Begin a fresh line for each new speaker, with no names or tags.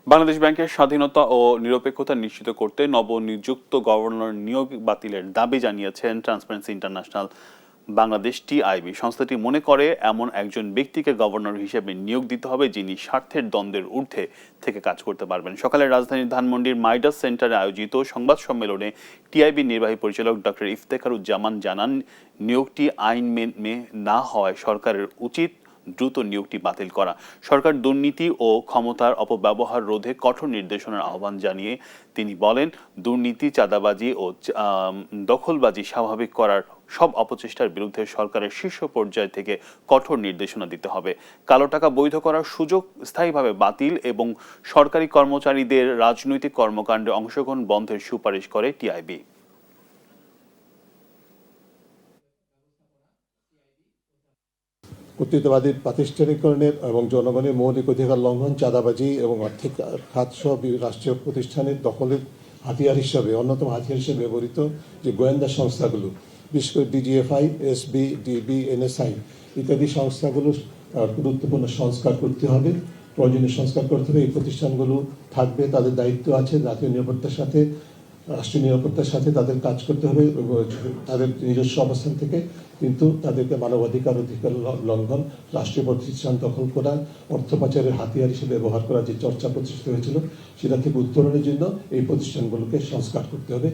বাংলাদেশ ব্যাংকের স্বাধীনতা ও নিরপেক্ষতা নিশ্চিত করতে নবনিযুক্ত গভর্নর নিয়োগ বাতিলের দাবি জানিয়েছেন ট্রান্সপারেন্সি ইন্টারন্যাশনাল বাংলাদেশ টিআইবি। সংস্থাটি মনে করে এমন একজন ব্যক্তিকে গভর্নর হিসেবে নিয়োগ দিতে হবে যিনি স্বার্থের দ্বন্দ্বের ঊর্ধ্বে থেকে কাজ করতে পারবেন। সকালে রাজধানীর ধানমন্ডির মাইডাস সেন্টারে আয়োজিত সংবাদ সম্মেলনে টিআইবি নির্বাহী পরিচালক ডক্টর ইফতেখারুজ্জামান জানান, নিয়োগটি আইন মেনে না হওয়ায় সরকারের উচিত দ্রুত নিয়োগটি বাতিল করা। সরকার দুর্নীতি ও ক্ষমতার অপব্যবহার রোধে কঠোর নির্দেশনার আহ্বান জানিয়ে তিনি বলেন, দুর্নীতি, চাঁদাবাজি ও দখলবাজি স্বাভাবিক করার সব অপচেষ্টার বিরুদ্ধে সরকারের শীর্ষ পর্যায় থেকে কঠোর নির্দেশনা দিতে হবে। কালো টাকা বৈধ করার সুযোগ স্থায়ীভাবে বাতিল এবং সরকারি কর্মচারীদের রাজনৈতিক কর্মকাণ্ডে অংশগ্রহণ বন্ধের সুপারিশ করে টিআইবি।
কর্তৃত্ববাদী প্রাতিষ্ঠানিকরণের এবং জনগণের মৌলিক অধিকার লঙ্ঘন, চাঁদাবাজি এবং আর্থিক খাত সহ রাষ্ট্রীয় প্রতিষ্ঠানের দখলের হাতিয়ার হিসাবে অন্যতম হাতিয়ার হিসেবে ব্যবহৃত যে গোয়েন্দা সংস্থাগুলো, বিশেষ করে ডিজিএফআই, এসবি, ডিবি, এনএসআই ইত্যাদি সংস্থাগুলো গুরুত্বপূর্ণ সংস্কার করতে হবে। প্রয়োজনীয় সংস্কার করতে হবে। এই প্রতিষ্ঠানগুলো থাকবে, তাদের দায়িত্ব আছে জাতীয় নিরাপত্তার সাথে, রাষ্ট্রীয় নিরাপত্তার সাথে তাদের কাজ করতে হবে তাদের নিজস্ব অবস্থান থেকে, কিন্তু তাদেরকে মানবাধিকার অধিকার লঙ্ঘন, রাষ্ট্রীয় প্রতিষ্ঠান দখল করা, অর্থ পাচারের হাতিয়ার হিসেবে ব্যবহার করা যে চর্চা প্রতিষ্ঠিত হয়েছিল সেটা থেকে উত্তরণের জন্য এই প্রতিষ্ঠানগুলোকে সংস্কার করতে হবে।